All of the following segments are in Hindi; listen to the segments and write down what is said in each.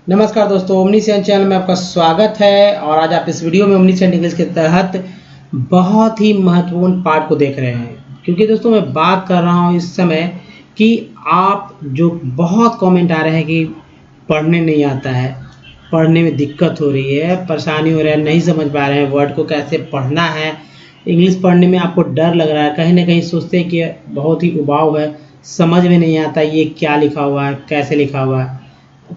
नमस्कार दोस्तों, ओमनीसेंट चैनल में आपका स्वागत है। और आज आप इस वीडियो में ओमनीसेंट इंग्लिश के तहत बहुत ही महत्वपूर्ण पार्ट को देख रहे हैं, क्योंकि दोस्तों मैं बात कर रहा हूं इस समय कि आप जो बहुत कमेंट आ रहे हैं कि पढ़ने नहीं आता है, पढ़ने में दिक्कत हो रही है, परेशानी हो रहा है, नहीं समझ पा रहे हैं वर्ड को कैसे पढ़ना है, इंग्लिश पढ़ने में आपको डर लग रहा है, कहीं ना कहीं सोचते हैं कि बहुत ही उबाऊ है, समझ में नहीं आता ये क्या लिखा हुआ है, कैसे लिखा हुआ है,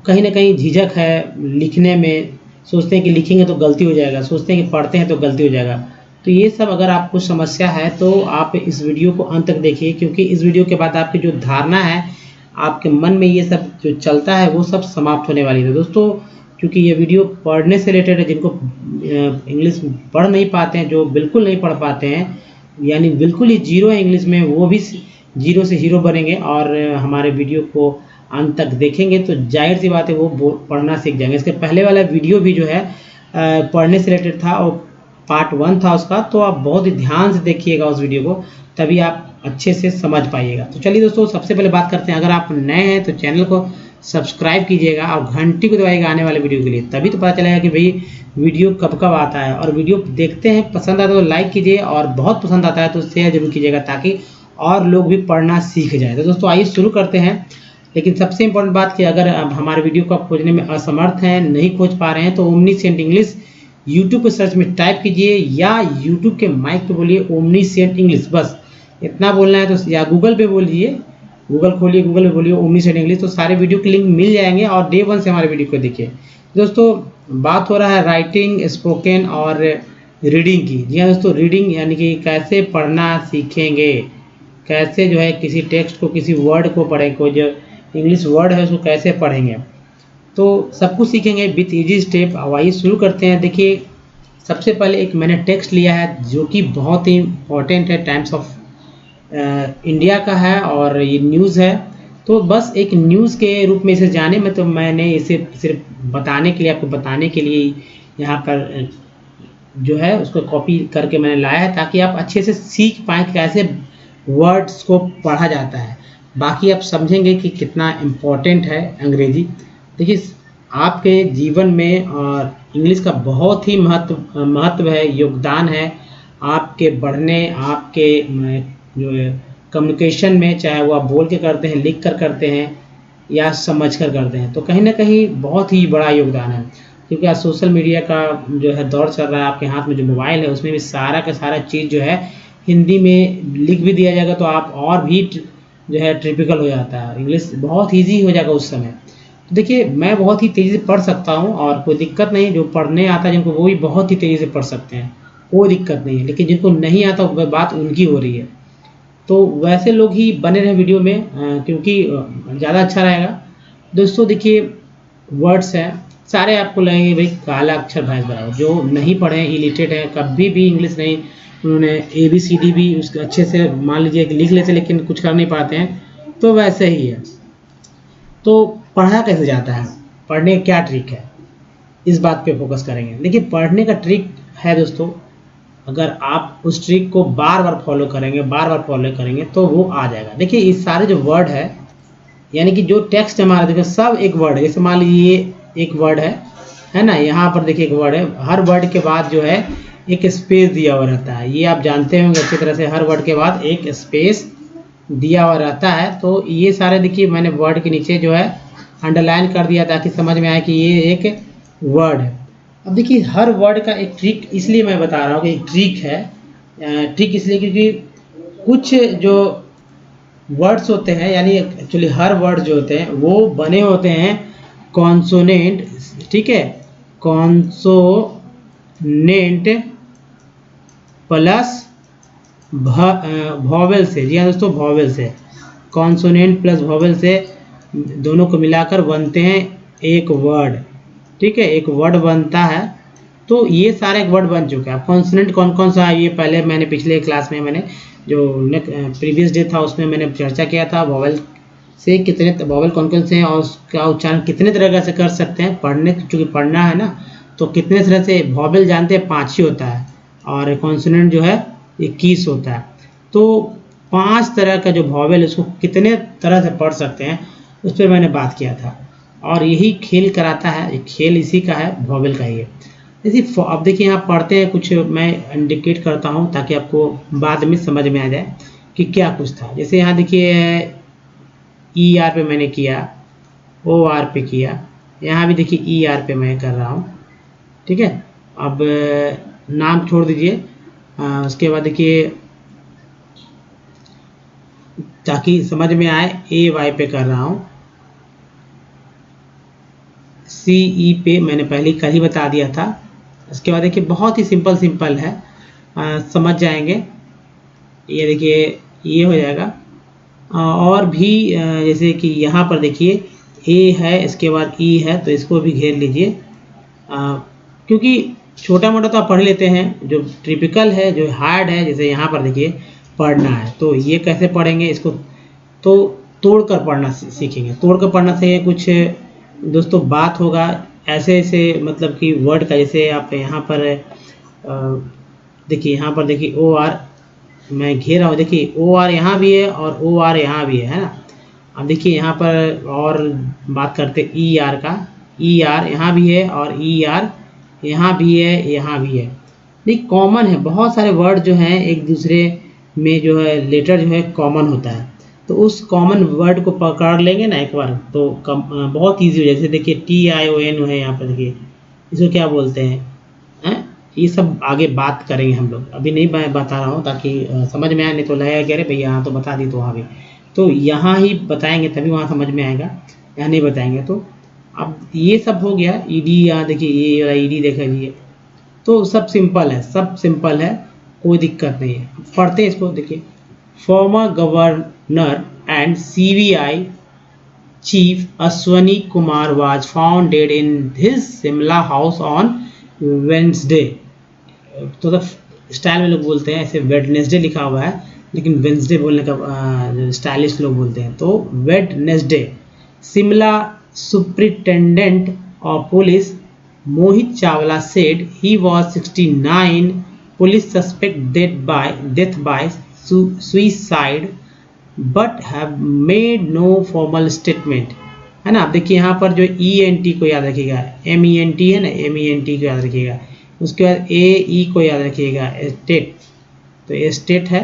कहीं ना कहीं झिझक है लिखने में, सोचते हैं कि लिखेंगे तो गलती हो जाएगा, सोचते हैं कि पढ़ते हैं तो गलती हो जाएगा। तो ये सब अगर आपको समस्या है तो आप इस वीडियो को अंत तक देखिए, क्योंकि इस वीडियो के बाद आपकी जो धारणा है, आपके मन में ये सब जो चलता है वो सब समाप्त होने वाली है दोस्तों। क्योंकि ये वीडियो पढ़ने से रिलेटेड है, जिनको इंग्लिश पढ़ नहीं पाते हैं, जो बिल्कुल नहीं पढ़ पाते हैं, यानी बिल्कुल ही जीरो है इंग्लिश में, वो भी जीरो से हीरो बनेंगे और हमारे वीडियो को अंत तक देखेंगे तो जाहिर सी बात है वो पढ़ना सीख जाएंगे। इसके पहले वाला वीडियो भी जो है पढ़ने से रिलेटेड था और पार्ट 1 था उसका, तो आप बहुत ही ध्यान से देखिएगा उस वीडियो को, तभी आप अच्छे से समझ पाइएगा। तो चलिए दोस्तों, सबसे पहले बात करते हैं। अगर आप नए हैं तो चैनल को सब्सक्राइब कीजिएगा और घंटी को दबाइएगा आने वाले वीडियो के लिए, तभी तो पता चलेगा कि भाई वीडियो कब कब आता है। और वीडियो देखते हैं, पसंद आता है तो लाइक कीजिए, और बहुत पसंद आता है तो शेयर जरूर कीजिएगा, ताकि और लोग भी पढ़ना सीख जाए। तो दोस्तों आइए शुरू करते हैं। लेकिन सबसे इम्पोर्टेंट बात कि अगर आप हमारे वीडियो को आप खोजने में असमर्थ हैं, नहीं खोज पा रहे हैं, तो ओमनीसेंट इंग्लिश यूट्यूब पर सर्च में टाइप कीजिए, या यूट्यूब के माइक पे बोलिए ओमनीसेंट इंग्लिश, बस इतना बोलना है। तो या गूगल पे बोलिए, गूगल खोलिए, गूगल पे बोलिए ओमनीसेंट इंग्लिश, तो सारे वीडियो के लिंक मिल जाएंगे और डे 1 से हमारे वीडियो को देखिए। दोस्तों बात हो रहा है राइटिंग, स्पोकन और रीडिंग की। जी हाँ दोस्तों, रीडिंग यानी कि कैसे पढ़ना सीखेंगे, कैसे जो है किसी टेक्स्ट को, किसी वर्ड को पढ़ें, कोई जो इंग्लिश वर्ड है उसको कैसे पढ़ेंगे, तो सब कुछ सीखेंगे विथ इजी स्टेप। अब आइए शुरू करते हैं। देखिए, सबसे पहले एक मैंने टेक्स्ट लिया है जो कि बहुत ही इम्पोर्टेंट है, टाइम्स ऑफ इंडिया का है और ये न्यूज़ है। तो बस एक न्यूज़ के रूप में इसे जाने में, तो मैंने इसे सिर्फ बताने के लिए, आपको बताने के लिए यहाँ पर जो है उसको कॉपी करके मैंने लाया है, ताकि आप अच्छे से सीख पाएँ कि कैसे वर्ड्स को पढ़ा जाता है। बाकी आप समझेंगे कि कितना इम्पोर्टेंट है अंग्रेजी। देखिए, आपके जीवन में और इंग्लिश का बहुत ही महत्व है, योगदान है आपके बढ़ने, आपके जो कम्युनिकेशन में, चाहे वो आप बोल के करते हैं, लिख कर करते हैं या समझ कर करते हैं, तो कहीं ना कहीं बहुत ही बड़ा योगदान है। क्योंकि आज सोशल मीडिया का जो है दौर चल रहा है, आपके हाथ में जो मोबाइल है उसमें भी सारा का सारा चीज़ जो है हिंदी में लिख भी दिया जाएगा, तो आप और भी जो है ट्रिपिकल हो जाता है, इंग्लिश बहुत ईजी हो जाएगा उस समय। तो देखिए, मैं बहुत ही तेज़ी से पढ़ सकता हूँ और कोई दिक्कत नहीं, जो पढ़ने आता है जिनको, वो भी बहुत ही तेज़ी से पढ़ सकते हैं, कोई दिक्कत नहीं है। लेकिन जिनको नहीं आता वह बात उनकी हो रही है, तो वैसे लोग ही बने रहे वीडियो में, क्योंकि ज़्यादा अच्छा रहेगा। दोस्तों देखिए, वर्ड्स हैं सारे, आपको लगेंगे भाई काला अक्षर भैंस बराबर, जो नहीं पढ़े हैं, इलिटरेट हैं, कभी भी इंग्लिश नहीं, उन्होंने ABCD भी उसके अच्छे से मान लीजिए कि लिख लेते, लेकिन कुछ कर नहीं पाते हैं, तो वैसे ही है। तो पढ़ा कैसे जाता है, पढ़ने का क्या ट्रिक है, इस बात पे फोकस करेंगे। देखिए, पढ़ने का ट्रिक है दोस्तों, अगर आप उस ट्रिक को बार बार फॉलो करेंगे, बार बार फॉलो करेंगे, तो वो आ जाएगा। देखिए, इस सारे जो वर्ड है, यानी कि जो टेक्स्ट हमारा, देखिए सब एक वर्ड है। जैसे मान लीजिए ये एक वर्ड है ना, यहाँ पर देखिए एक वर्ड है, हर वर्ड के बाद जो है एक स्पेस दिया हुआ रहता है, ये आप जानते होंगे अच्छी तरह से, हर वर्ड के बाद एक स्पेस दिया हुआ रहता है। तो ये सारे देखिए मैंने वर्ड के नीचे जो है अंडरलाइन कर दिया, ताकि समझ में आए कि ये एक वर्ड है। अब देखिए, हर वर्ड का एक ट्रिक, इसलिए मैं बता रहा हूँ कि एक ट्रिक है। ट्रिक इसलिए क्योंकि कुछ जो वर्ड्स होते हैं, यानी एक्चुअली हर वर्ड जो होते हैं वो बने होते हैं कॉन्सोनेंट, ठीक है, कॉन्सोनेंट प्लस वॉवेल से। जी हाँ दोस्तों, वॉवेल से, कॉन्सोनेंट प्लस वॉवेल से दोनों को मिलाकर बनते हैं एक वर्ड, ठीक है, एक वर्ड बनता है। तो ये सारे एक वर्ड बन चुका है। कॉन्सोनेंट कौन कौन सा है, ये पहले मैंने पिछले क्लास में, मैंने जो प्रीवियस डे था उसमें मैंने चर्चा किया था, वॉवेल से कितने वॉवेल कौन कौन से हैं और उसका उच्चारण कितने तरह से कर सकते हैं। पढ़ने, चूँकि पढ़ना है ना, तो कितने तरह से वॉवेल जानते हैं, 5 ही होता है, और कॉन्सोनेंट जो है 21 होता है। तो 5 तरह का जो वॉवेल, उसको कितने तरह से पढ़ सकते हैं, उस पर मैंने बात किया था। और यही खेल कराता है, ये खेल इसी का है, वॉवेल का ही है। जैसे अब देखिए यहाँ पढ़ते हैं, कुछ मैं इंडिकेट करता हूँ ताकि आपको बाद में समझ में आ जाए कि क्या कुछ था। जैसे यहाँ देखिए ई आर पे मैंने किया, ओ आर पे किया, यहाँ भी देखिए ई आर पे मैं कर रहा हूँ, ठीक है। अब नाम छोड़ दीजिए, उसके बाद देखिए ताकि समझ में आए, ए वाई पे कर रहा हूँ, सी ई पे मैंने पहले कल ही बता दिया था। उसके बाद देखिए बहुत ही सिंपल है, समझ जाएंगे। ये देखिए ये हो जाएगा। और भी जैसे कि यहाँ पर देखिए ए है, इसके बाद ई है, तो इसको भी घेर लीजिए। क्योंकि छोटा मोटा तो आप पढ़ लेते हैं, जो टिपिकल है, जो हार्ड है, जैसे यहाँ पर देखिए पढ़ना है, तो ये कैसे पढ़ेंगे, इसको तो तोड़कर पढ़ना सीखेंगे। तोड़कर पढ़ना से कुछ दोस्तों बात होगा, ऐसे ऐसे मतलब कि वर्ड का, जैसे आप यहाँ पर देखिए, यहाँ पर देखिए ओ आर मैं घेर रहा हूँ, देखिए ओ आर यहाँ भी है और ओ आर यहाँ भी है ना। अब देखिए यहाँ पर और बात करते ई आर का, ई आर यहाँ भी है और ई आर यहाँ भी है, यहाँ भी है। देखिए कॉमन है, बहुत सारे वर्ड जो हैं एक दूसरे में जो है लेटर जो है कॉमन होता है, तो उस कॉमन वर्ड को पकड़ लेंगे ना एक बार तो बहुत ईजी हो जाए। जैसे देखिए टी आई ओ एन है, यहाँ पर देखिए इसको क्या बोलते हैं, ये सब आगे बात करेंगे हम लोग, अभी नहीं मैं बता रहा हूँ ताकि समझ में आए, नहीं तो लगेगा कह रहे भैया यहाँ तो बता दी, तो वहाँ भी तो यहाँ ही बताएंगे तभी वहाँ समझ में आएगा, यहाँ नहीं बताएंगे तो। अब ये सब हो गया, ईडी यहाँ देखिए ये वाला ईडी देख लीजिए, तो सब सिंपल है, सब सिंपल है, कोई दिक्कत नहीं है। पढ़ते हैं इसको, देखिए former governor and CBI chief Ashwani Kumar was found dead in his Shimla house on Wednesday. तो स्टाइल में लोग बोलते हैं ऐसे, वेडनेसडे लिखा हुआ है लेकिन वेंसडे बोलने का स्टाइलिश लोग बोलते हैं, तो Wednesday. Shimla superintendent of police Mohit Chawla said he was 69. Police suspect death by suicide but have made no formal statement, है ना। आप देखिए यहाँ पर जो ई एन टी को याद रखिएगा, एम ई एन टी है ना, एम ई एन टी को याद रखिएगा। उसके बाद ए ई को याद रखिएगा, स्टेट, तो ये स्टेट है।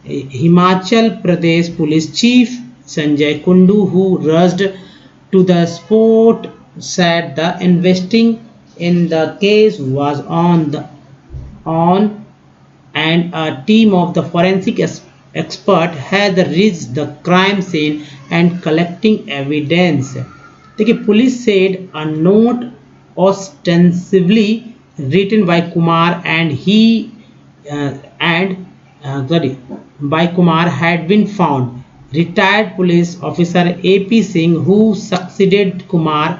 Himachal Pradesh police chief Sanjay Kundu who rushed to the spot said the investing in the case was on and a team of the forensic expert had reached the crime scene and collecting evidence. देखिए police said a note ostensibly written by Kumar by Kumar had been found. Retired police officer A.P. Singh, who succeeded Kumar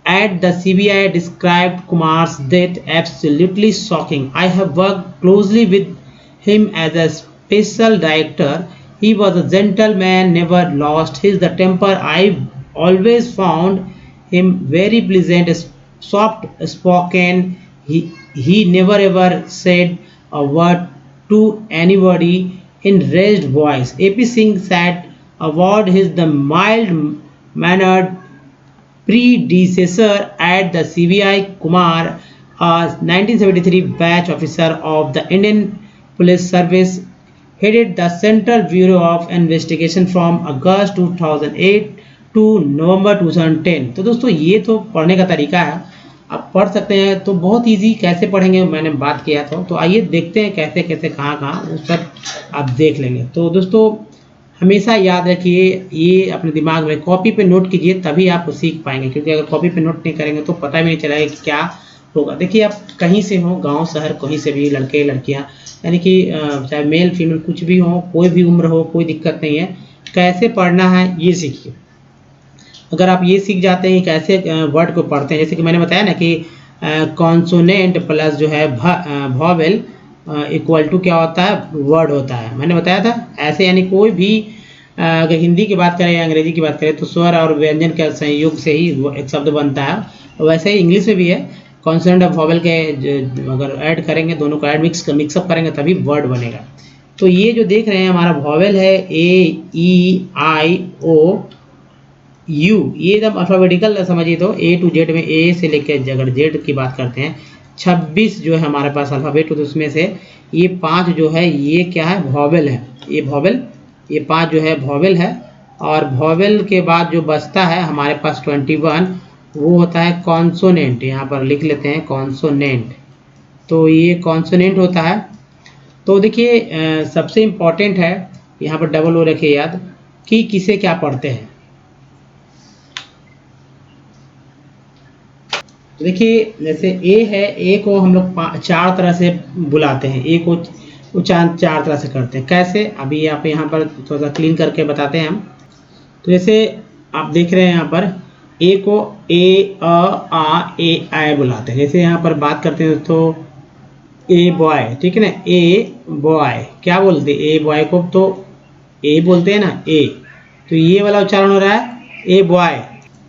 at the CBI, described Kumar's death absolutely shocking. I have worked closely with him as a special director. He was a gentleman, never lost his temper. I always found him very pleasant, soft spoken. He never ever said a word to anybody in raised voice. A.P. Singh said award is the mild-mannered predecessor at the CBI. Kumar, a 1973 batch officer of the Indian Police Service, headed the Central Bureau of Investigation from August 2008 to November 2010. तो दोस्तों ये तो पढ़ने का तरीका है, आप पढ़ सकते हैं। तो बहुत इजी कैसे पढ़ेंगे मैंने बात किया था, तो आइए देखते हैं कैसे कैसे कहाँ वो सब आप देख लेंगे। तो दोस्तों हमेशा याद रखिए, ये अपने दिमाग में कॉपी पे नोट कीजिए, तभी आप सीख पाएंगे, क्योंकि अगर कॉपी पे नोट नहीं करेंगे तो पता भी नहीं चलेगा कि क्या होगा। देखिए आप कहीं से हो, गांव शहर कहीं से भी, लड़के लड़कियां, यानी कि चाहे मेल फीमेल कुछ भी हो, कोई भी उम्र हो, कोई दिक्कत नहीं है। कैसे पढ़ना है ये सीखिए। अगर आप ये सीख जाते हैं कैसे वर्ड को पढ़ते हैं, जैसे कि मैंने बताया ना कि कॉन्सोनेंट प्लस जो है वॉवेल इक्वल टू क्या होता है, वर्ड होता है, मैंने बताया था। ऐसे यानी कोई भी अगर हिंदी की बात करें या अंग्रेजी की बात करें तो स्वर और व्यंजन के संयोग से ही एक शब्द बनता है, वैसे ही इंग्लिश में भी है। कॉन्सोनेंट और वॉवेल के अगर ऐड करेंगे, दोनों को ऐड मिक्सअप करेंगे तभी वर्ड बनेगा। तो ये जो देख रहे हैं हमारा वॉवेल है, ए ई आई ओ यू, ये एकदम अल्फ़ाबेटिकल समझिए, तो ए टू जेड में ए से लेकर अगर जेड की बात करते हैं 26 जो है हमारे पास अल्फ़ाबेट, तो उसमें से ये 5 जो है ये क्या है, वॉवेल है। ये वॉवेल, ये 5 जो है वॉवेल है। और वॉवेल के बाद जो बचता है हमारे पास 21, वो होता है कॉन्सोनेंट। यहाँ पर लिख लेते हैं कॉन्सोनेंट। तो ये कॉन्सोनेंट होता है। तो देखिए सबसे इम्पॉर्टेंट है यहाँ पर डबल ओ रखिए याद कि किसे क्या पढ़ते हैं। तो देखिए जैसे ए है, ए को हम लोग 4 तरह से बुलाते हैं। ए को उच्चारण 4 तरह से करते हैं। कैसे, अभी आप यहाँ पर थोड़ा सा क्लीन करके बताते हैं हम। तो जैसे आप देख रहे हैं यहाँ पर ए को ए आ ए आए बुलाते हैं। जैसे यहाँ पर बात करते हैं दोस्तों ए बॉय, ठीक है ना, ए बॉय क्या बोलते हैं, ए बॉय को तो ए बोलते हैं ना, ए। तो ये वाला उच्चारण हो रहा है ए बॉय।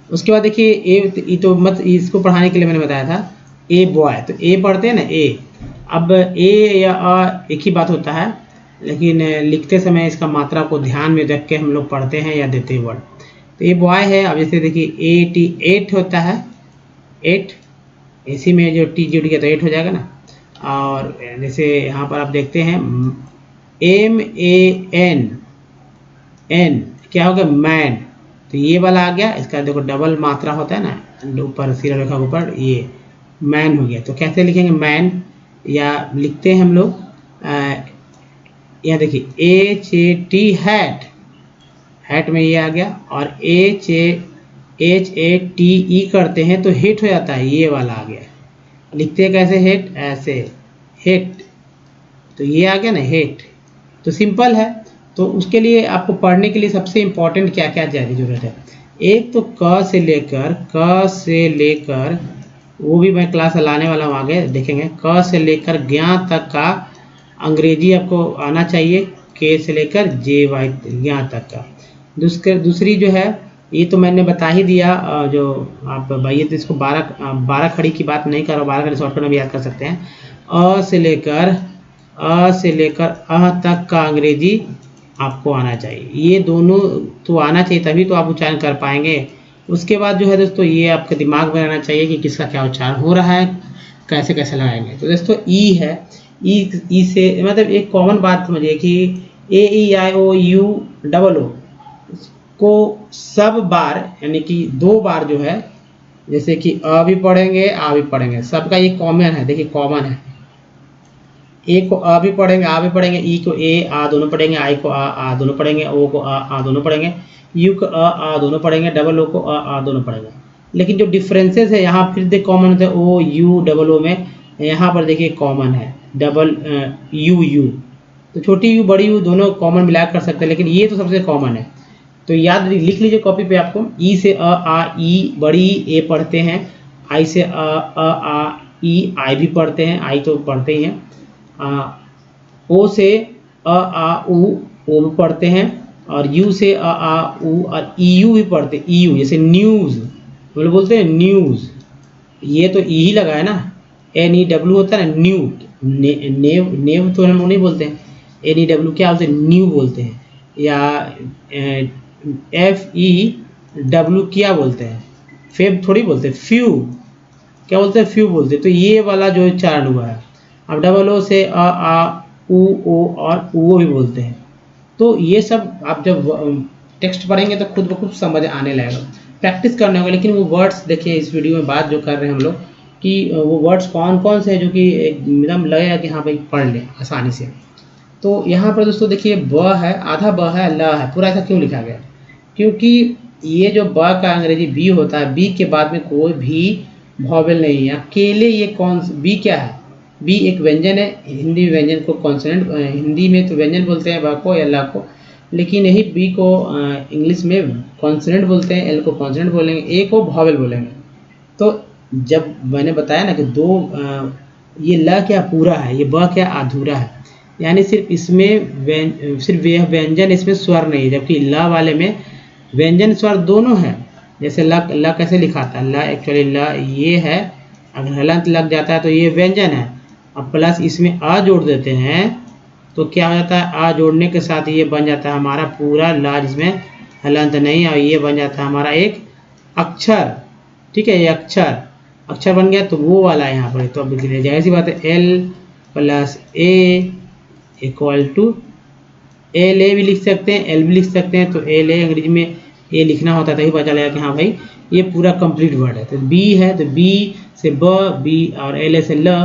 उसके बाद देखिए ए तो मत, इसको पढ़ाने के लिए मैंने बताया था ए बॉय, तो ए पढ़ते हैं ना ए। अब ए या अ एक ही बात होता है, लेकिन लिखते समय इसका मात्रा को ध्यान में रख के हम लोग पढ़ते हैं या देते हैं वर्ड। तो ए बॉय है। अब जैसे देखिए 8 होता है, 8, इसी में जो टी जुड़ गया तो 8 हो जाएगा ना। और जैसे यहाँ पर आप देखते हैं MAN, एन क्या हो गया, मैन। तो ये वाला आ गया, इसका देखो डबल मात्रा होता है ना ऊपर सिरा रेखा के ऊपर, ये मैन हो गया। तो कैसे लिखेंगे मैन, या लिखते हैं हम लोग यहाँ देखिए HAT हैट, हैट में ये आ गया। और HATE करते हैं तो हिट हो जाता है, ये वाला आ गया। लिखते हैं कैसे, हेट, ऐसे हेट, तो ये आ गया ना हेट। तो सिंपल है। तो उसके लिए आपको पढ़ने के लिए सबसे इम्पोर्टेंट क्या क्या ज़्यादा जरूरत है, एक तो क से लेकर वो भी मैं क्लास लाने वाला हूँ, आगे देखेंगे। क से लेकर ज्ञ तक का अंग्रेजी आपको आना चाहिए, के से लेकर JY ज्ञ तक का। दूसरी जो है ये तो मैंने बता ही दिया, जो आप भाई तो इसको 12 खड़ी की बात नहीं कर रहा, 12 खड़ी शॉर्टकट में भी याद कर सकते हैं। अ से लेकर अ तक का अंग्रेजी आपको आना चाहिए। ये दोनों तो आना चाहिए, तभी तो आप उच्चारण कर पाएंगे। उसके बाद जो है दोस्तों ये आपके दिमाग में रहना चाहिए कि किसका क्या उच्चारण हो रहा है, कैसे कैसे लगाएंगे। तो दोस्तों ई है, ई से मतलब एक कॉमन बात समझिए कि AEIOU को सब बार यानी कि 2 बार जो है, जैसे कि अ भी पढ़ेंगे आ भी पढ़ेंगे, सबका ये कॉमन है। देखिए कॉमन है, ए को अ भी पढ़ेंगे आ भी पढ़ेंगे, ई को ए आ दोनों पढ़ेंगे, आई को आ दोनों पढ़ेंगे, ओ को आ दोनों पढ़ेंगे, यू को आ दोनों पढ़ेंगे, डबल ओ को आ दोनों पढ़ेंगे। लेकिन जो डिफरेंसेस है यहाँ फिर देख कॉमन होता है, ओ यू डबल ओ में यहाँ पर देखिए कॉमन है डबल यू। तो छोटी यू बड़ी यू दोनों कॉमन मिला कर सकते हैं, लेकिन ये तो सबसे कॉमन है। तो याद लिख लीजिए कॉपी पे आपको, ई से आ ई बड़ी ए पढ़ते हैं, आई से आ ई आई भी पढ़ते हैं, आई तो पढ़ते ही हैं। ओ से आ ऊ ओ भी पढ़ते हैं, और यू से आ ऊ और EU भी पढ़ते हैं, EU जैसे न्यूज़ बोलते हैं न्यूज़, ये तो ई ही लगा है ना, NEW होता है ना न्यू, नेव तो हम नहीं बोलते हैं, NEW क्या बोलते हैं, न्यू बोलते हैं। या FEW क्या बोलते हैं, फेब थोड़ी बोलते, फ्यू क्या बोलते हैं, फ्यू बोलते। तो ये वाला जो उच्चारण हुआ है। अब डबल ओ से आ ऊ ओ और ऊ भी बोलते हैं। तो ये सब आप जब टेक्स्ट पढ़ेंगे तो खुद ब खुद समझ आने लगेगा, प्रैक्टिस करने होगा। लेकिन वो वर्ड्स देखिए इस वीडियो में बात जो कर रहे हैं हम लोग कि वो वर्ड्स कौन कौन से हैं जो कि एकदम लगेगा कि हाँ भाई पढ़ लें आसानी से। तो यहाँ पर दोस्तों देखिए ब है, आधा ब है, ल है, पूरा ऐसा क्यों लिखा गया, क्योंकि ये जो ब का अंग्रेजी बी होता है, बी के बाद में कोई भी वॉवेल नहीं है अकेले। ये कौन बी क्या है, बी एक व्यंजन है, हिंदी व्यंजन को कॉन्सोनेंट, हिंदी में तो व्यंजन बोलते हैं ब को या ल को, लेकिन यही बी को इंग्लिश में कॉन्सोनेंट बोलते हैं, एल को कॉन्सोनेंट बोलेंगे, ए को वॉवेल बोलेंगे। तो जब मैंने बताया ना कि ये ल क्या पूरा है, ये ब क्या अधूरा है, यानी सिर्फ इसमें सिर्फ व्यंजन इसमें स्वर नहीं है, जबकि ल वाले में व्यंजन स्वर दोनों है। जैसे ल कैसे लिखा था, ल एक्चुअली ल ये है, अगर हलंत लग जाता है तो ये व्यंजन है। अब प्लस इसमें अ जोड़ देते हैं तो क्या हो जाता है, अ जोड़ने के साथ ये बन जाता है हमारा पूरा ल, जिसमें हलंत नहीं, और ये बन जाता है हमारा एक अक्षर। ठीक है, ये अक्षर बन गया, तो वो वाला यहाँ पर तो अब जाहिर सी बात है L plus A equal to L A भी लिख सकते हैं, एल भी लिख सकते हैं। तो एल ए अंग्रेजी में ए लिखना होता है तभी पता चलेगा कि हाँ भाई ये पूरा कंप्लीट वर्ड है। तो बी है, तो बी से ब, बी और एल ए से ल,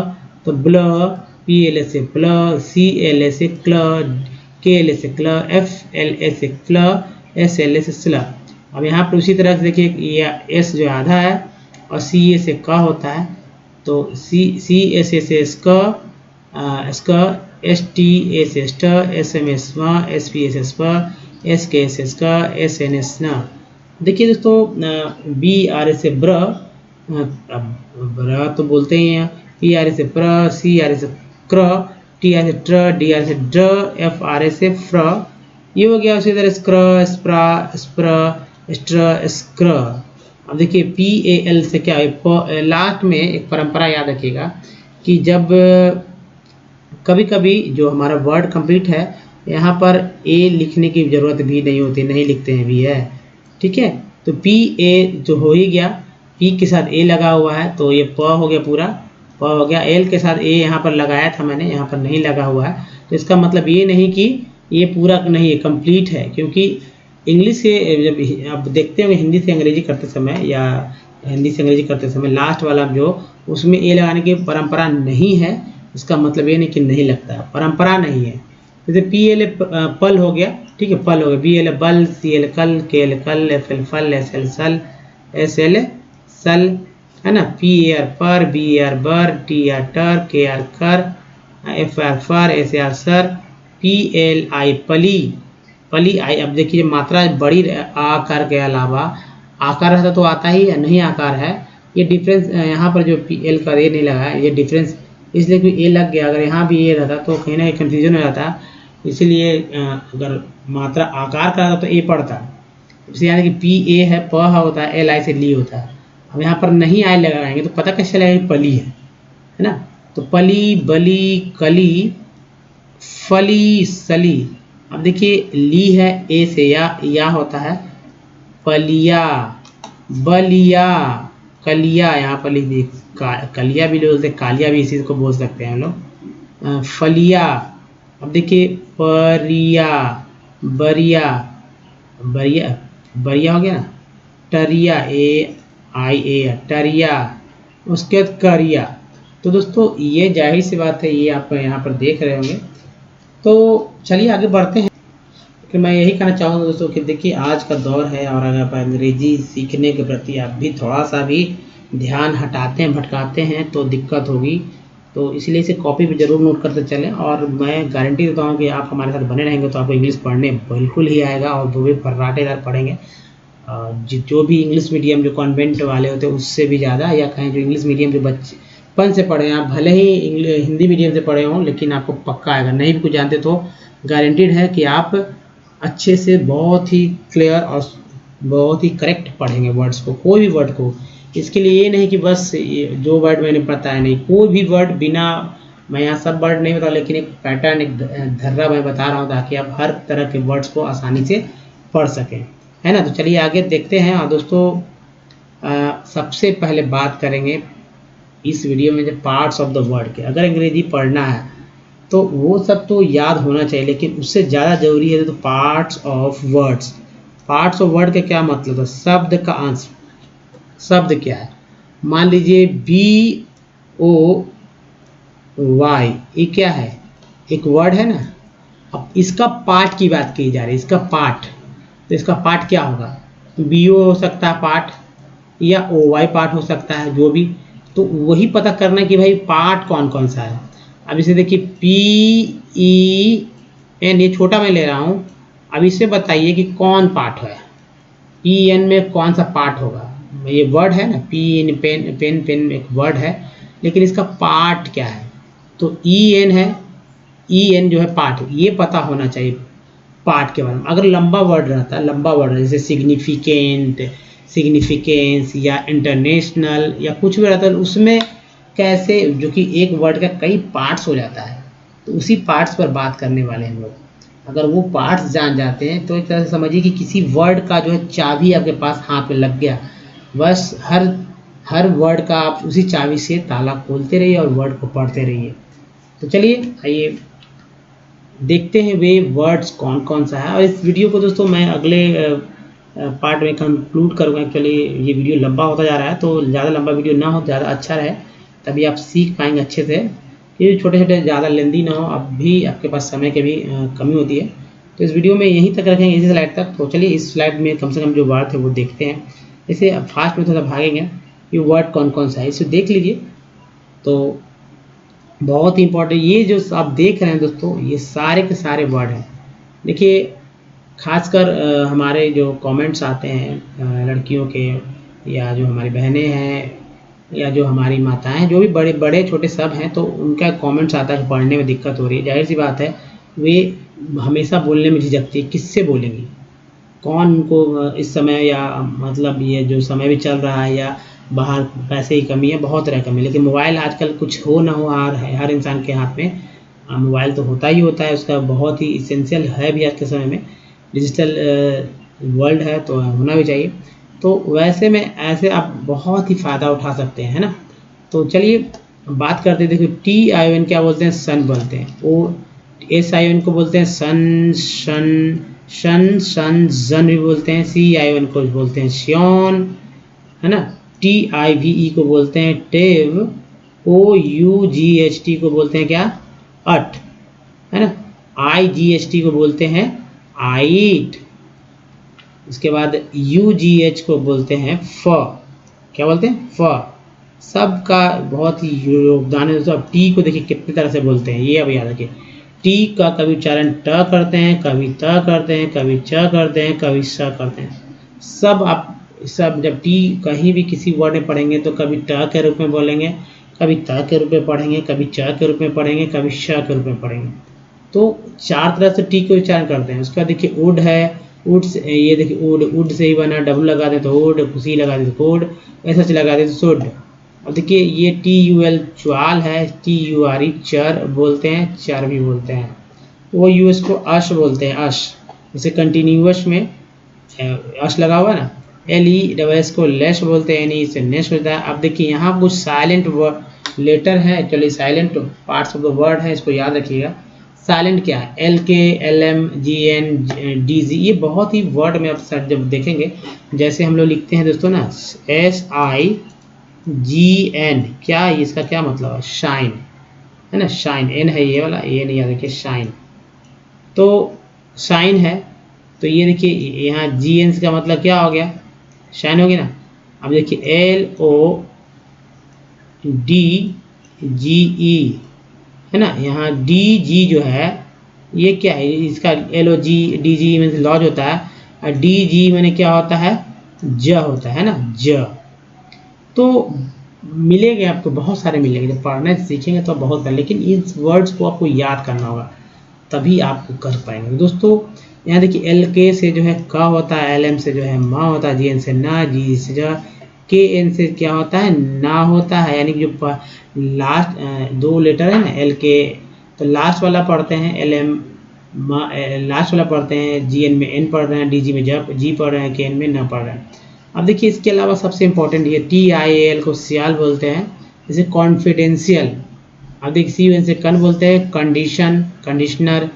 तो ब्ल, पी एल ए से प्ल, सी एल ए से क्ल, के एल ए से क्ल, एफ एल ए से क्ल, एस एल ए से स्ल। अब यहाँ पर उसी तरह से देखिए ये एस जो आधा है और सी ए से क होता है, तो सी एस ए से स्क, एस टी ए से स्ट, एस एम एस म, एस पी एस एस प, एस के एस एस क, एस एन एस न। देखिए दोस्तों बी आर ए से ब्र, ब्र तो बोलते ही हैं, पी आर ए से प्र, सी आर ए से क्र, टी आर से ट्र, डी आर से ड्र, एफ आर ए से फ्र, ये हो गया। उसी तरह स्क्र, स्प्रा, स्प्र, स्ट्र, स्क्र। अब देखिए पी ए एल से क्या है, लास्ट में एक परंपरा याद रखिएगा कि जब कभी कभी जो हमारा वर्ड कंप्लीट है यहाँ पर ए लिखने की ज़रूरत भी नहीं होती, नहीं लिखते हैं भी है। ठीक है, तो पी ए जो हो ही गया, पी के साथ ए लगा हुआ है तो ये प हो गया, पूरा प हो गया। एल के साथ ए यहाँ पर लगाया था मैंने, यहाँ पर नहीं लगा हुआ है, तो इसका मतलब ये नहीं कि ये पूरा नहीं है, कंप्लीट है। क्योंकि इंग्लिश से जब आप देखते होंगे हिंदी से अंग्रेजी करते समय या हिंदी से अंग्रेजी करते समय लास्ट वाला जो उसमें ए लगाने की परंपरा नहीं है, इसका मतलब ये नहीं कि नहीं लगता है, परंपरा नहीं है। जैसे पी एल ए पल हो गया, ठीक है, पल हो गया, बी एल ए बल, सी एल कल, के एल कल, एफ एल फल, एस एल सल, एस एल सल, है ना। पी आर पर, बी आर बर, टी आर टर, के आर कर, एफ आर फर, एस आर सर, पी एल आई पली, पली आई। अब देखिए मात्रा बड़ी आकार के अलावा आकार रहता तो आता ही है, नहीं आकार है, ये डिफरेंस यहाँ पर जो पी एल का ए नहीं लगा है, ये डिफरेंस इसलिए कि ए लग गया। अगर यहाँ भी ए रहता तो कहीं ना कहीं कन्फ्यूजन हो जाता, इसलिए अगर मात्रा आकार का रहता तो ए पड़ता। इसलिए यानी कि पी ए है, प होता है, एल आई से ली होता है। अब यहाँ पर नहीं आई लगाएंगे तो पता कैसे चलेगा पली है ना। तो पली, बली, कली, फली, सली। अब देखिए ली है, ए से या होता है, पलिया, बलिया, कलिया, यहाँ पर लिख दी, कलिया भी बोलते, कालिया भी इसी को बोल सकते हैं हम लोग, फलिया। अब देखिए परिया, बरिया, बरिया, बरिया हो गया ना, टरिया, ए आई ए, टरिया, उसके बाद करिया। तो दोस्तों ये जाहिर सी बात है, ये आप यहाँ पर देख रहे होंगे। तो चलिए आगे बढ़ते हैं। कि मैं यही कहना चाहूँगा दोस्तों कि देखिए आज का दौर है और अगर आप अंग्रेजी सीखने के प्रति आप भी थोड़ा सा भी ध्यान हटाते हैं, भटकाते हैं तो दिक्कत होगी। तो इसलिए इसे कॉपी पे ज़रूर नोट करते चलें, और मैं गारंटी देता हूँ कि आप हमारे साथ बने रहेंगे तो आपको इंग्लिश पढ़ने बिल्कुल ही आएगा, और वो भी फर्राटेदार पढ़ेंगे। जो भी इंग्लिश मीडियम जो कॉन्वेंट वाले होते हैं उससे भी ज़्यादा, या कहें जो इंग्लिश मीडियम जो बचपन से पढ़े हैं, आप भले ही हिंदी मीडियम से पढ़े हों लेकिन आपको पक्का आएगा। नहीं भी कुछ जानते तो गारंटीड है कि आप अच्छे से बहुत ही क्लियर और बहुत ही करेक्ट पढ़ेंगे वर्ड्स को, कोई भी वर्ड को। इसके लिए ये नहीं कि बस जो वर्ड मैंने पता है, नहीं, कोई भी वर्ड बिना, मैं यहाँ सब वर्ड नहीं बता लेकिन एक पैटर्न, एक धर्रा मैं बता रहा हूँ ताकि आप हर तरह के वर्ड्स को आसानी से पढ़ सकें, है ना। तो चलिए आगे देखते हैं। और दोस्तों सबसे पहले बात करेंगे इस वीडियो में जो पार्ट्स ऑफ द वर्ड के। अगर अंग्रेजी पढ़ना है तो वो सब तो याद होना चाहिए, लेकिन उससे ज़्यादा जरूरी है तो parts of words. Parts of word का क्या मतलब है? शब्द का अंश। शब्द क्या है? मान लीजिए बी ओ वाई, ये क्या है? एक वर्ड है ना। अब इसका पार्ट की बात की जा रही है, इसका पार्ट। तो इसका पार्ट क्या होगा? बी ओ हो सकता है पार्ट, या ओ वाई पार्ट हो सकता है, जो भी। तो वही पता करना है कि भाई पार्ट कौन कौन सा है। अब इसे देखिए पी ई एन, ये छोटा मैं ले रहा हूँ। अब इसे बताइए कि कौन पार्ट है, पी एन में कौन सा पार्ट होगा। ये वर्ड है ना, P N, pen, pen, pen एक वर्ड है, लेकिन इसका पार्ट क्या है? तो ई एन है, ई एन जो है पार्ट, ये पता होना चाहिए पार्ट के बारे में। अगर लंबा वर्ड रहता है, लंबा वर्ड जैसे सिग्निफिकेंट, सिग्निफिकेंस या इंटरनेशनल या कुछ भी रहता है, उसमें कैसे, जो कि एक वर्ड का कई पार्ट्स हो जाता है, तो उसी पार्ट्स पर बात करने वाले हैं हम लोग। अगर वो पार्ट्स जान जाते हैं तो एक तरह से समझिए कि किसी वर्ड का जो है चाबी आपके पास हाथ में लग गया। बस हर वर्ड का आप उसी चाबी से ताला खोलते रहिए और वर्ड को पढ़ते रहिए। तो चलिए आइए देखते हैं वे वर्ड्स कौन कौन सा है। और इस वीडियो को दोस्तों मैं अगले पार्ट में कंक्लूड करूँगा। एक्चुअली ये वीडियो लंबा होता जा रहा है, तो ज़्यादा लंबा वीडियो ना हो, ज़्यादा अच्छा रहे, तभी आप सीख पाएंगे अच्छे से। ये छोटे छोटे ज़्यादा लेंदी ना हो, अब भी आपके पास समय की भी कमी होती है। तो इस वीडियो में यहीं तक रखेंगे, इसी स्लाइड तक। तो चलिए इस स्लाइड में कम से कम जो वर्ड थे वो देखते हैं। इसे अब फास्ट में थोड़ा भागेंगे, ये वर्ड कौन कौन सा है इसे देख लीजिए। तो बहुत ही इंपॉर्टेंट ये जो आप देख रहे हैं दोस्तों, ये सारे के सारे वर्ड हैं। देखिए खासकर हमारे जो कमेंट्स आते हैं लड़कियों के, या जो हमारी बहनें हैं, या जो हमारी माताएं, जो भी बड़े बड़े छोटे सब हैं, तो उनका कमेंट्स आता है पढ़ने में दिक्कत हो रही है। जाहिर सी बात है, वे हमेशा बोलने में झिझकती है, किससे बोलेंगी, कौन उनको इस समय, या मतलब ये जो समय भी चल रहा है, या बाहर पैसे की कमी है, बहुत तरह कमी है। लेकिन मोबाइल आजकल कुछ हो ना हो हर इंसान के हाथ में मोबाइल तो होता ही होता है, उसका बहुत ही इसेंशियल है भी आज के समय में। डिजिटल वर्ल्ड है तो होना भी चाहिए। तो वैसे में ऐसे आप बहुत ही फ़ायदा उठा सकते हैं, है ना। तो चलिए बात करते हैं। देखिए TION क्या बोलते हैं, सन बोलते हैं। SION को बोलते हैं सन, सन जन भी बोलते हैं। CION को बोलते हैं श्योन, है ना। TIVE को बोलते हैं टेव। OUGHT को बोलते हैं क्या, अट, है ना। IGHT को बोलते हैं आइट। इसके बाद UGH को बोलते हैं फ। क्या बोलते हैं, फ। सबका बहुत ही योगदान है दोस्तों। अब टी को देखिए कितनी तरह से बोलते हैं, ये अब याद रखिए। टी का कभी उच्चारण ट करते हैं, कभी त करते हैं, कभी च करते हैं, कभी स करते हैं। सब जब टी कहीं भी किसी वर्ड में पढ़ेंगे तो कभी ट के रूप में बोलेंगे, कभी त के रूप में पढ़ेंगे, कभी च के रूप में पढ़ेंगे, कभी श के रूप में पढ़ेंगे। तो 4 तरह से टी को उच्चारण करते हैं। उसके बाद देखिए उड है, उड से, ये देखिए उड से ही बना, डब्लू लगा दे तो उड, सी लगा दे तो कोड, ऐसा लगा दे तो सुड। अब देखिए ये TUL च्वाल है, TURE चर बोलते हैं, चर भी बोलते हैं। OUS को अश बोलते हैं, अश। जैसे कंटिन्यूअस में अश लगा हुआ है ना। LESS को लेस बोलते हैं, NE से नेस होता है। अब देखिए यहाँ कुछ साइलेंट लेटर है, actually silent parts of the word है, इसको याद रखिएगा। साइलेंट क्या है, LK, LM, GN, DZ, ये बहुत ही वर्ड में आप सर जब देखेंगे, जैसे हम लोग लिखते हैं दोस्तों ना SIGN, क्या इसका क्या मतलब है, शाइन, है ना। शाइन N है ये वाला, ये नहीं याद रखिए, शाइन। तो शाइन है, तो ये देखिए यहाँ GN का मतलब क्या हो गया, शाइन हो गया ना। अब देखिए LODGE, है ना। यहाँ DG जो है ये क्या है, इसका LOGDG में लॉज होता है, और DG मैंने क्या होता है, ज होता है ना, ज। तो मिलेंगे आपको बहुत सारे मिलेंगे, जब पढ़ना सीखेंगे तो बहुत सारे, लेकिन इस वर्ड्स को आपको याद करना होगा, तभी आप कर पाएंगे दोस्तों। यहाँ देखिए LK से जो है क होता है, LM से जो है म होता है, GN से ना, G से जो KN से क्या होता है, ना होता है। यानी कि जो लास्ट 2 लेटर है ना LK, तो लास्ट वाला पढ़ते हैं LM, लास्ट वाला पढ़ते हैं, GN में N पढ़ रहे हैं, DG में G पढ़ रहे हैं, KN में न पढ़ रहे हैं। अब देखिए इसके अलावा सबसे इंपॉर्टेंट ये TIAL को सियाल बोलते हैं, जैसे कॉन्फिडेंशियल। अब देखिए CUN से कन बोलते हैं, कंडीशन, कंडीशनर,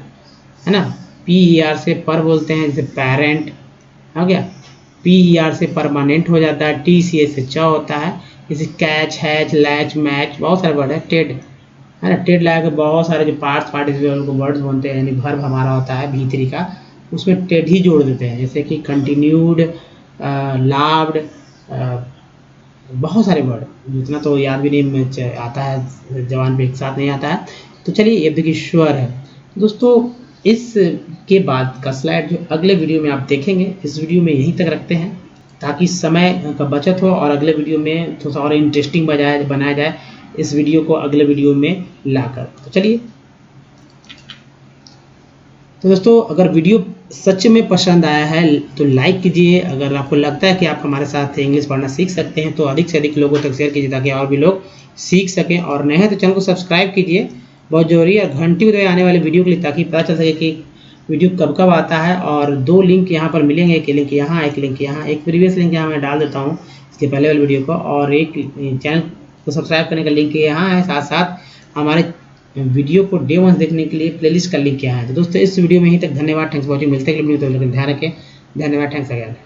है ना। PER से पर बोलते हैं, जैसे पेरेंट हो गया। PER से परमानेंट हो जाता है। TCH से च होता है, जैसे कैच, हैच, लैच, मैच, बहुत सारे वर्ड है। टेड, है ना, टेड लगा के बहुत सारे जो पार्टिसिपल को वर्ड्स बोलते हैं, यानी वर्ब हमारा होता है भीतरी का, उसमें टेड ही जोड़ देते हैं, जैसे कि कंटिन्यूड, लाव्ड, बहुत सारे वर्ड, जितना तो याद भी नहीं आता है, जवान पे एक साथ नहीं आता है। तो चलिए ये देखिए श्वर है दोस्तों। इसके बाद का स्लाइड जो अगले वीडियो में आप देखेंगे, इस वीडियो में यहीं तक रखते हैं ताकि समय का बचत हो, और अगले वीडियो में थोड़ा सा और इंटरेस्टिंग बनाया जाए इस वीडियो को अगले वीडियो में लाकर। तो चलिए, तो दोस्तों अगर वीडियो सच में पसंद आया है तो लाइक कीजिए। अगर आपको लगता है कि आप हमारे साथ इंग्लिश पढ़ना सीख सकते हैं तो अधिक से अधिक लोगों तक शेयर कीजिए ताकि और भी लोग सीख सकें। और नए हैं तो चैनल को सब्सक्राइब कीजिए, बहुत जरूरी है। घंटी बजाए आने वाले वीडियो के लिए, ताकि पता चल सके कि वीडियो कब कब आता है, और 2 लिंक यहाँ पर मिलेंगे, एक लिंक यहाँ, एक लिंक यहाँ, एक प्रीवियस लिंक यहाँ मैं डाल देता हूँ इसके पहले वाले वीडियो को, और एक चैनल को सब्सक्राइब करने का लिंक यहाँ है, साथ साथ हमारे वीडियो को डे 1 देखने के लिए प्लेलिस्ट का लिंक यहाँ है। तो दोस्तों इस वीडियो में ही तक, धन्यवाद, थैंक्स फॉर वॉचिंग, मिलते हैं अगले वीडियो में, तो ध्यान रखें, धन्यवाद, थैंक्स अगेन।